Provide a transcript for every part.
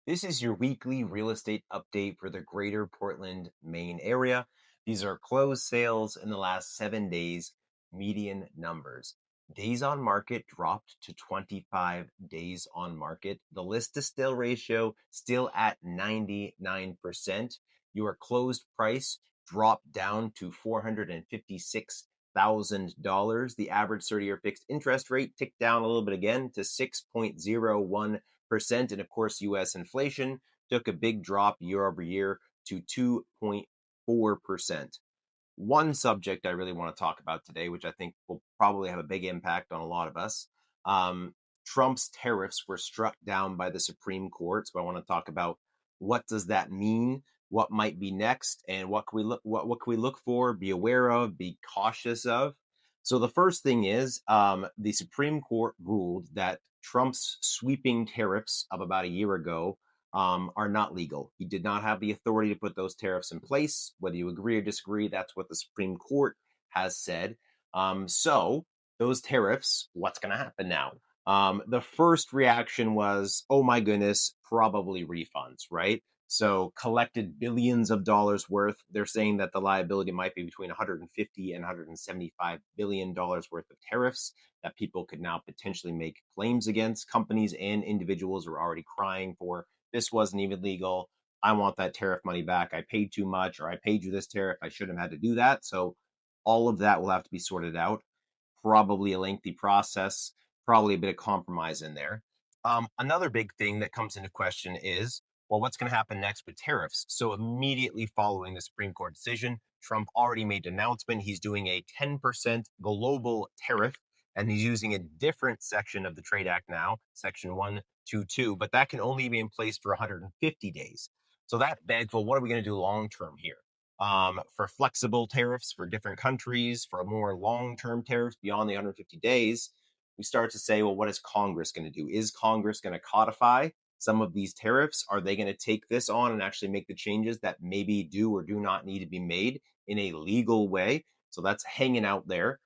This is your weekly real estate update for the greater Portland, Maine area. These are closed sales in the last 7 days, median numbers. Days on market dropped to 25 days on market. The list to sale ratio still at 99%. Your closed price dropped down to $456,000. The average 30-year fixed interest rate ticked down a little bit again to 6.01%. And of course, US inflation took a big drop year over year to 2.4%. One subject I really want to talk about today, which I think will probably have a big impact on a lot of us. Trump's tariffs were struck down by the Supreme Court. So I want to talk about what does that mean, what might be next, and what can we look for, be aware of, be cautious of. So the first thing is the Supreme Court ruled that Trump's sweeping tariffs of about a year ago are not legal. He did not have the authority to put those tariffs in place. Whether you agree or disagree, that's what the Supreme Court has said. So those tariffs, what's going to happen now? The first reaction was, oh my goodness, probably refunds, right? So collected billions of dollars worth. They're saying that the liability might be between 150 and 175 billion dollars worth of tariffs that people could now potentially make claims against. Companies and individuals are already crying for this wasn't even legal. I want that tariff money back. I paid too much, or I paid you this tariff. I shouldn't have had to do that. So all of that will have to be sorted out. Probably a lengthy process, probably a bit of compromise in there. Another big thing that comes into question is, well, what's going to happen next with tariffs? So immediately following the Supreme Court decision, Trump already made an announcement. He's doing a 10% global tariff, and he's using a different section of the Trade Act now, Section 122, but that can only be in place for 150 days. So that begs, well, what are we going to do long term here? For flexible tariffs for different countries, for more long-term tariffs beyond the 150 days, we start to say, well, what is Congress going to do? Is Congress going to codify some of these tariffs? Are they going to take this on and actually make the changes that maybe do or do not need to be made in a legal way? So that's hanging out there.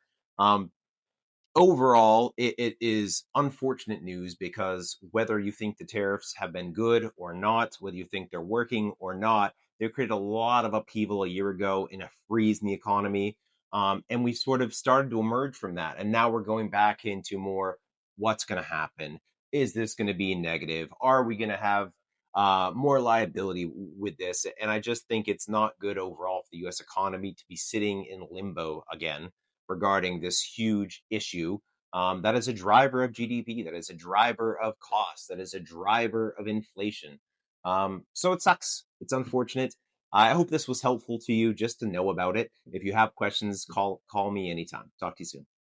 Overall, it is unfortunate news because whether you think the tariffs have been good or not, whether you think they're working or not, they created a lot of upheaval a year ago in a freeze in the economy. And we sort of started to emerge from that. And now we're going back into more what's going to happen. Is this going to be negative? Are we going to have more liability with this? And I just think it's not good overall for the US economy to be sitting in limbo again regarding this huge issue that is a driver of GDP, that is a driver of cost, that is a driver of inflation. So it sucks. It's unfortunate. I hope this was helpful to you just to know about it. If you have questions, call me anytime. Talk to you soon.